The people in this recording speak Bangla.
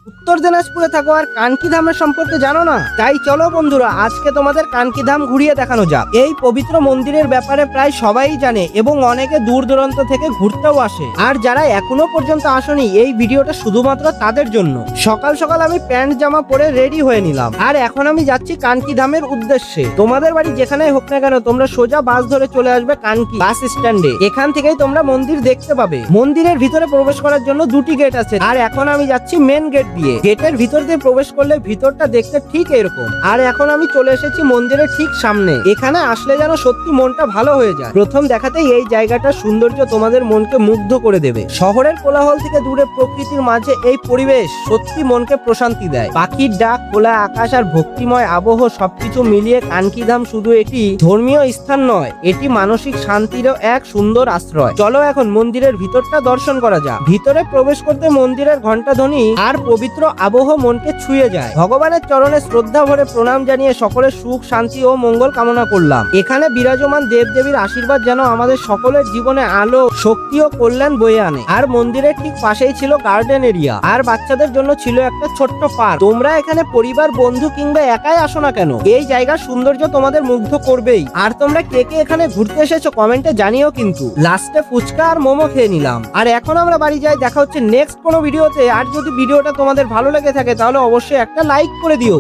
উত্তর দিনাজপুরে থাকো আর কানকি ধামের সম্পর্কে জানো না? তাই চলো বন্ধুরা, আজকে তোমাদের কানকি ধাম ঘুরিয়ে দেখানো যাক। এই পবিত্র মন্দিরের ব্যাপারে প্রায় সবাই জানে এবং অনেকে দূর দূরান্ত থেকে ঘুরতেও আসে। আর যারা এখনো পর্যন্ত আসেনি, এই ভিডিওটা শুধুমাত্র তাদের জন্য। সকাল সকাল আমি প্যান্ট জামা পরে রেডি হয়ে নিলাম, আর এখন আমি যাচ্ছি কানকি ধামের উদ্দেশ্যে। তোমাদের বাড়ি যেখানেই হোক না কেন, তোমরা সোজা বাস ধরে চলে আসবে কানকি বাস স্ট্যান্ডে। এখান থেকেই তোমরা মন্দির দেখতে পাবে। মন্দিরের ভিতরে প্রবেশ করার জন্য দুটি গেট আছে, আর এখন আমি যাচ্ছি মেন গেট দিয়ে। গেটের ভিতর দিয়ে প্রবেশ করলে ভিতরটা দেখতে ঠিক এরকম। আর এখন আমি চলে এসেছি মন্দিরের ঠিক সামনে। এখানে আসলে যেন সত্যি মনটা ভালো হয়ে যায়। প্রথম দেখাতেই এই জায়গাটার সৌন্দর্য তোমাদের মনকে মুগ্ধ করে দেবে। শহরের কোলাহল থেকে দূরে প্রকৃতির মাঝে এই পরিবেশ সত্যি মনকে প্রশান্তি দেয়। পাখির ডাক, খোলা আকাশ আর ভক্তিময় আবহ সবকিছু মিলিয়ে কানকি ধাম শুধু একটি ধর্মীয় স্থান নয়, এটি মানসিক শান্তিরও এক সুন্দর আশ্রয়। চলো এখন মন্দিরের ভিতরটা দর্শন করা যাক। ভিতরে প্রবেশ করতে মন্দিরের ঘণ্টাধ্বনি আর পবিত্র আবহ মনকে ছুঁয়ে যায়। ভগবানের চরণে শ্রদ্ধা ভরে প্রণাম জানিয়ে সকলের সুখ, শান্তি ও মঙ্গল কামনা করলাম। এখানে বিরাজমান দেবদেবীর আশীর্বাদ যেন আমাদের সকলের জীবনে আলো, শক্তি ও কল্যাণ বয়ে আনে। আর মন্দিরের ঠিক পাশেই ছিল গার্ডেন এরিয়া, আর বাচ্চাদের জন্য ছিল একটা ছোট্ট পার্ক। তোমরা এখানে পরিবার, বন্ধু কিংবা একাই আসো না কেন, এই জায়গার সৌন্দর্য তোমাদের মুগ্ধ করবেই। আর তোমরা কে কে এখানে ঘুরতে এসেছো কমেন্টে জানিও কিন্তু। লাস্টে ফুচকা আর মোমো খেয়ে নিলাম। আর এখন আমরা বাড়ি যাই। দেখা হচ্ছে নেক্সট কোনো ভিডিওতে। আর যদি ভিডিওটা তোমাদের ভালো লেগে থাকে তাহলে অবশ্যই একটা লাইক করে দিও।